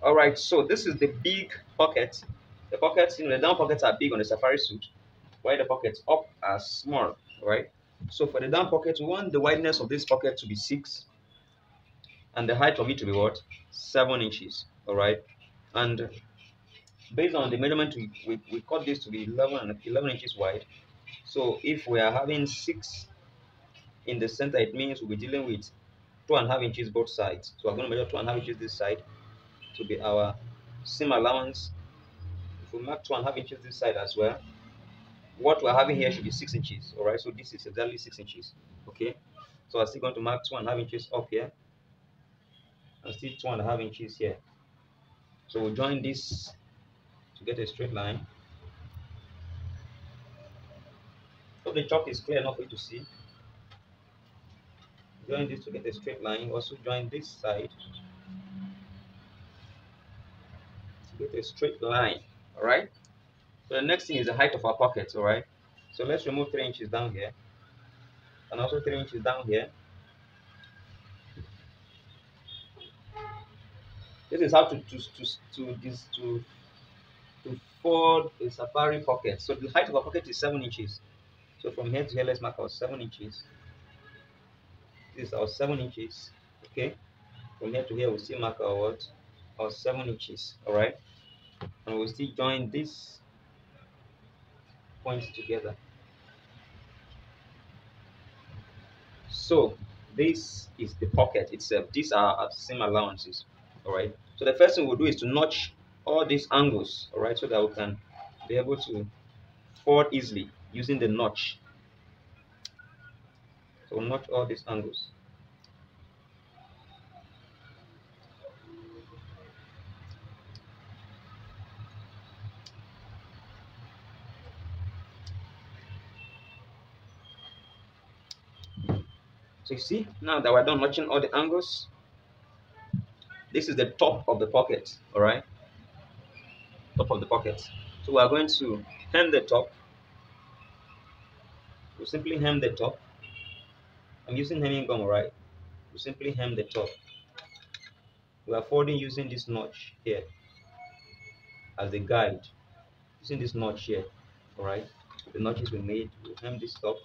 All right, so this is the big pocket. The pockets, the down pockets are big on the safari suit, while the pockets up are small. All right. So for the down pocket, we want the wideness of this pocket to be 6, and the height of it to be what? 7 inches. All right. And based on the measurement, we cut this to be 11 inches wide. So if we are having 6 in the center, it means we'll be dealing with 2.5 inches both sides. So we're going to measure 2.5 inches this side to be our seam allowance. If we mark 2.5 inches this side as well, what we're having here should be 6 inches. All right, so this is exactly 6 inches. Okay, so I'm still going to mark 2.5 inches up here and still 2.5 inches here. So we'll join this to get a straight line. Hope the chalk is clear enough for you to see. Join this to get a straight line. Also join this side to get a straight line. All right. So the next thing is the height of our pockets. All right. So let's remove 3 inches down here, and also 3 inches down here. This is how to fold a safari pocket. So the height of our pocket is 7 inches. So from here to here, let's mark our 7 inches. This is our 7 inches. Okay. From here to here, we'll still mark our what? Our 7 inches. All right. And we'll still join these points together. So this is the pocket itself. These are our seam allowances. All right. So the first thing we'll do is to notch all these angles. All right, so that we can be able to fold easily using the notch. So we'll notch all these angles. So you see, now that we're done notching all the angles, this is the top of the pocket. All right, top of the pocket. So we are going to hem the top. We'll simply hem the top. I'm using hemming gum, all right? We'll simply hem the top. We are folding using this notch here as a guide. Using this notch here, all right? The notches we made, we'll hem this top.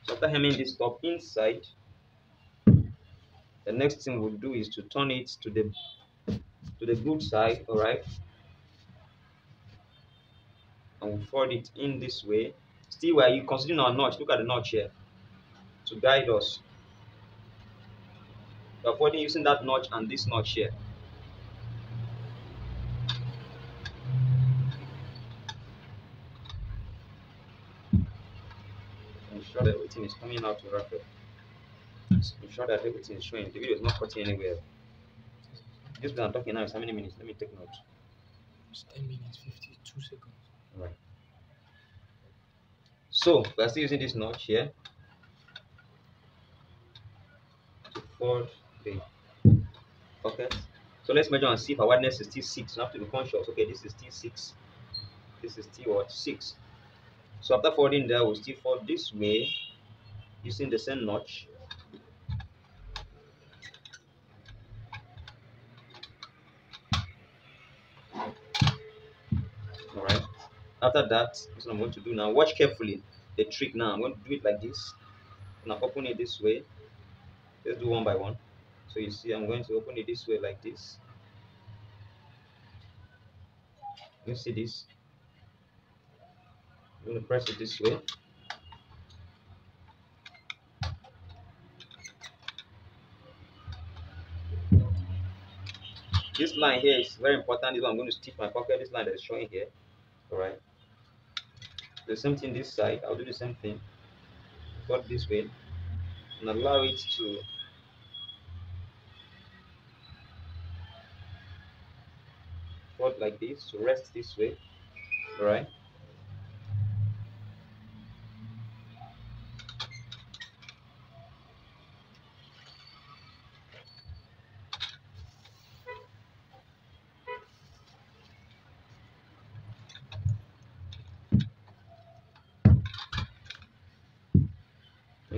So after hemming this top inside, the next thing we'll do is to turn it to the good side, all right? And we'll fold it in this way. Still, while you considering our notch, look at the notch here to guide us. We're folding using that notch and this notch here. Ensure that everything is coming out to rapid. Ensure that everything is showing. The video is not cutting anywhere. This that I'm talking now is how many minutes? Let me take note. It's 10 minutes, 52 seconds. All right. So we're still using this notch here to fold the pocket. So let's measure and see if our wideness is still 6. You have to be conscious. Okay, this is still 6. This is still what? 6. So after folding there, we'll still fold this way using the same notch. Alright. After that, this is what I'm going to do now. Watch carefully the trick now. I'm going to do it like this. And I'll open it this way. Let's do one by one. So you see, I'm going to open it this way like this. You see this? I'm going to press it this way. This line here is very important. This one I'm going to stitch my pocket. This line that is showing here. Alright. The same thing this side. I'll do the same thing. Fold this way and allow it to fold like this, to rest this way. Alright.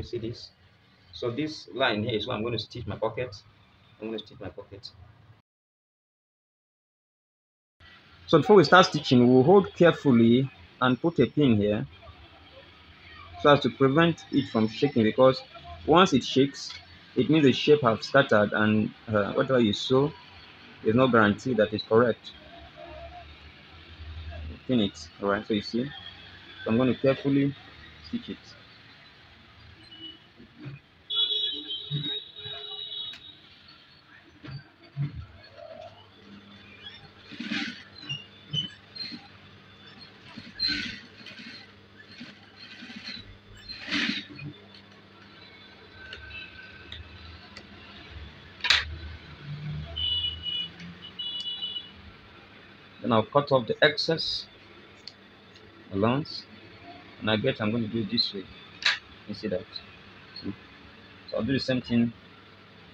see this? So this line here is where I'm going to stitch my pocket. I'm going to stitch my pocket. So before we start stitching, we'll hold carefully and put a pin here so as to prevent it from shaking, because once it shakes, it means the shape have scattered, and whatever you sew, there's no guarantee that it's correct. Pin it, all right? So you see, so I'm going to carefully stitch it. Then I'll cut off the excess allowance, and I'm going to do it this way. You see that? See? So I'll do the same thing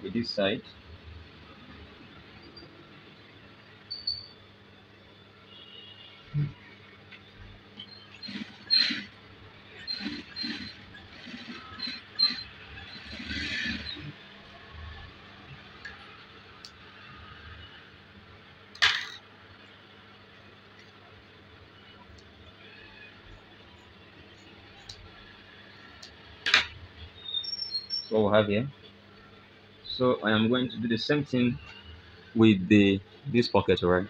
with this side. So we'll have here. So I am going to do the same thing with this pocket, right?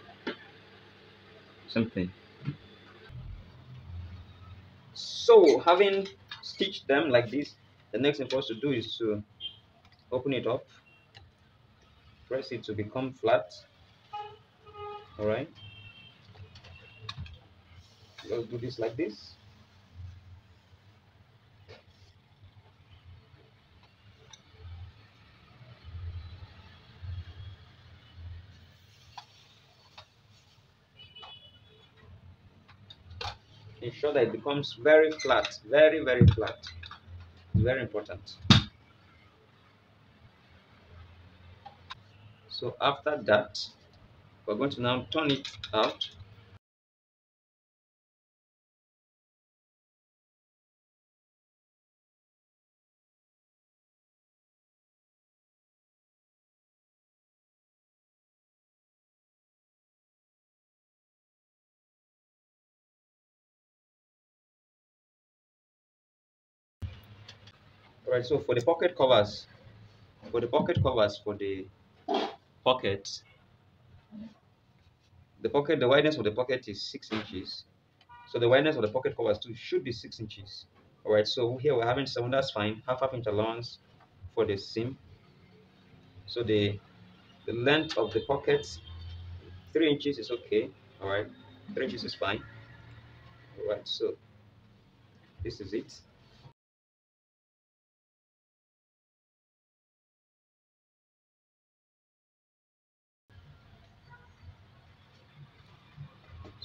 Same thing. So having stitched them like this, the next thing for us to do is to open it up, press it to become flat. All right. Let's do this like this. Ensure that it becomes very flat, very, very flat. It's very important. So after that, we're going to now turn it out. All right. So for the pocket covers, for the pocket, the wideness of the pocket is 6 inches. So the wideness of the pocket covers too should be 6 inches. All right. So here we're having 7. That's fine. Half inch allowance for the seam. So the length of the pocket, 3 inches is okay. All right. 3 inches is fine. All right. So this is it.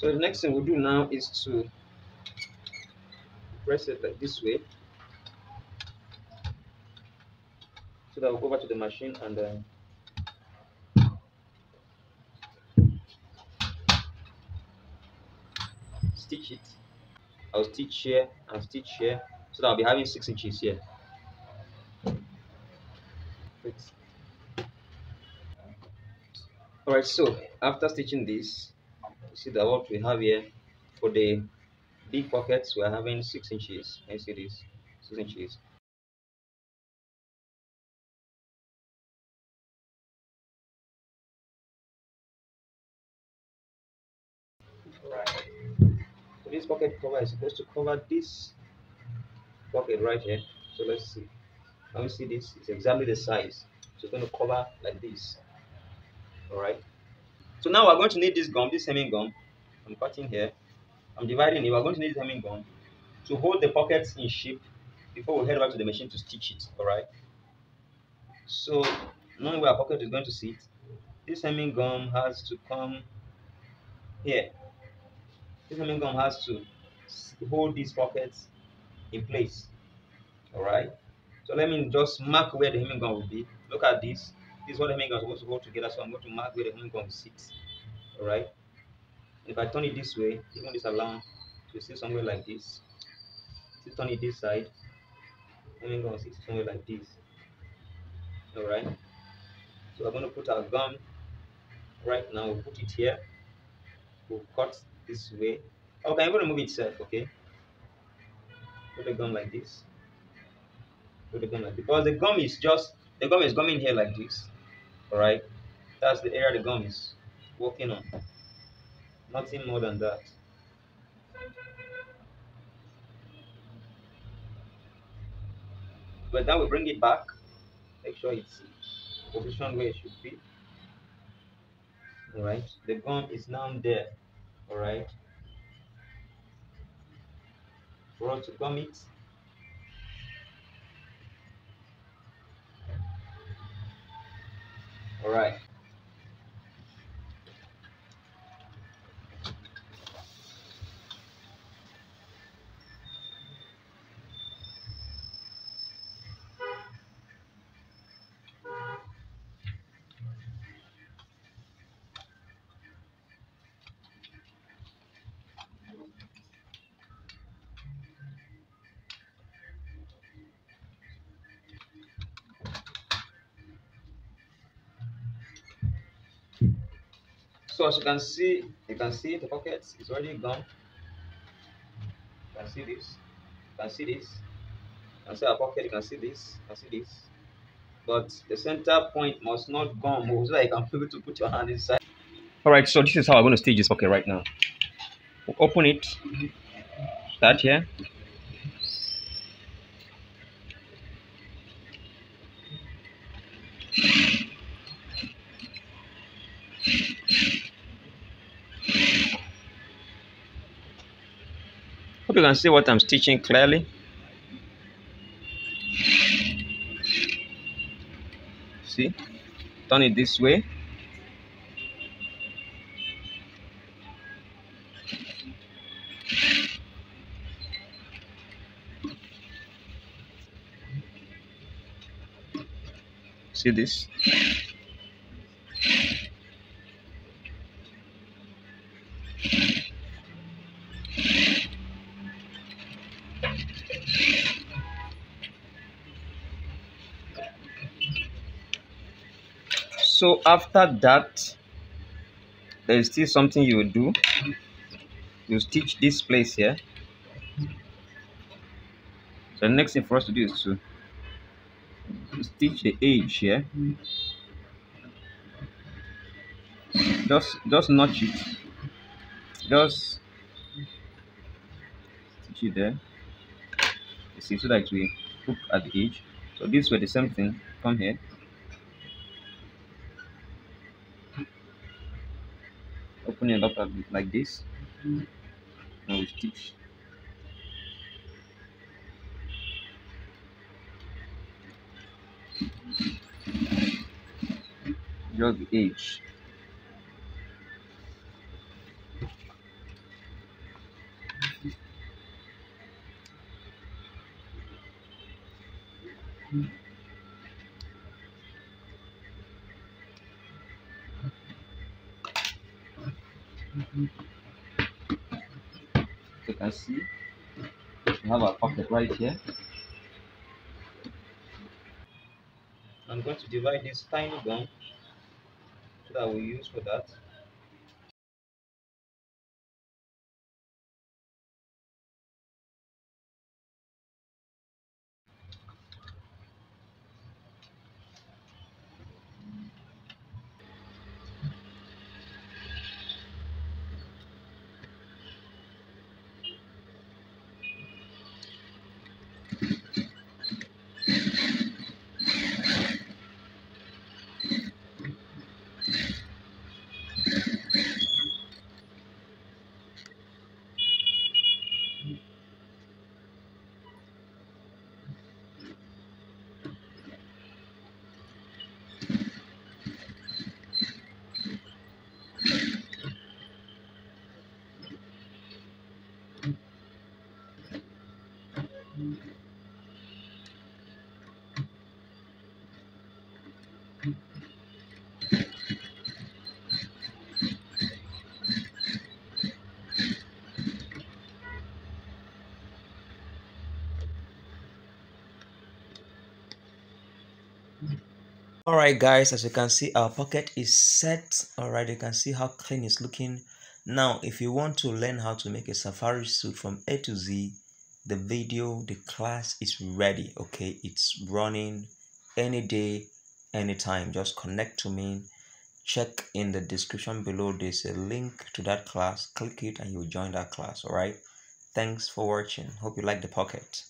So the next thing we'll do now is to press it like this way, so that we'll go back to the machine and stitch it. I'll stitch here and stitch here, so that I'll be having 6 inches here. All right. So after stitching this, you see that what we have here for the big pockets, we're having 6 inches. Can you see this? 6 inches. Right. So this pocket cover is supposed to cover this pocket right here. So let's see. Can we see this? It's exactly the size. So it's going to cover like this. All right. So now we're going to need this gum, this hemming gum. I'm cutting here. I'm dividing it. We're going to need this hemming gum to hold the pockets in shape before we head back to the machine to stitch it. All right. So knowing where our pocket is going to sit, this hemming gum has to come here. This hemming gum has to hold these pockets in place. All right. So let me just mark where the hemming gun will be. Look at this. This is what the hemming gun is supposed to go together. So I'm going to mark where the hemming gun will sit. All right. And if I turn it this way, even this allowance, you see somewhere like this. If you turn it this side, I'm going to sit somewhere like this. Alright. So we're going to put our gum right now. We'll put it here. We'll cut this way. Okay, I'm going to move itself, okay? Put the gum like this. Put the gum like this. Because the gum is coming here like this. Alright? That's the area the gum is working on. Nothing more than that. But then we bring it back. Make sure it's positioned where it should be. Alright? The gum is now there. Alright? For us to gum it. Alright. So as you can see the pocket is already gone. You can see this. You can see this. You can see our pocket. You can see this. You can see this. But the center point must not gum so that you can be able to put your hand inside. Alright, so this is how I'm going to stage this pocket right now. We'll open it. Start here. Hope you can see what I'm stitching clearly. See? Turn it this way. See this? So after that, there is still something you will do. You stitch this place here. So the next thing for us to do is to stitch the edge here. Just notch it. Just stitch it there. You see, so that it will hook at the edge. So this way the same thing. Come here. Open it up like this. And we stitch. Just the edge. You can see we have our pocket right here. I'm going to divide this tiny gum so that we use for that. All right, guys, as you can see, our pocket is set. All right, you can see how clean it's looking. Now, if you want to learn how to make a safari suit from A to Z, the class is ready. Okay, it's running any day, anytime. Just connect to me. Check in the description below. There's a link to that class. Click it and you'll join that class. All right. Thanks for watching. Hope you like the pocket.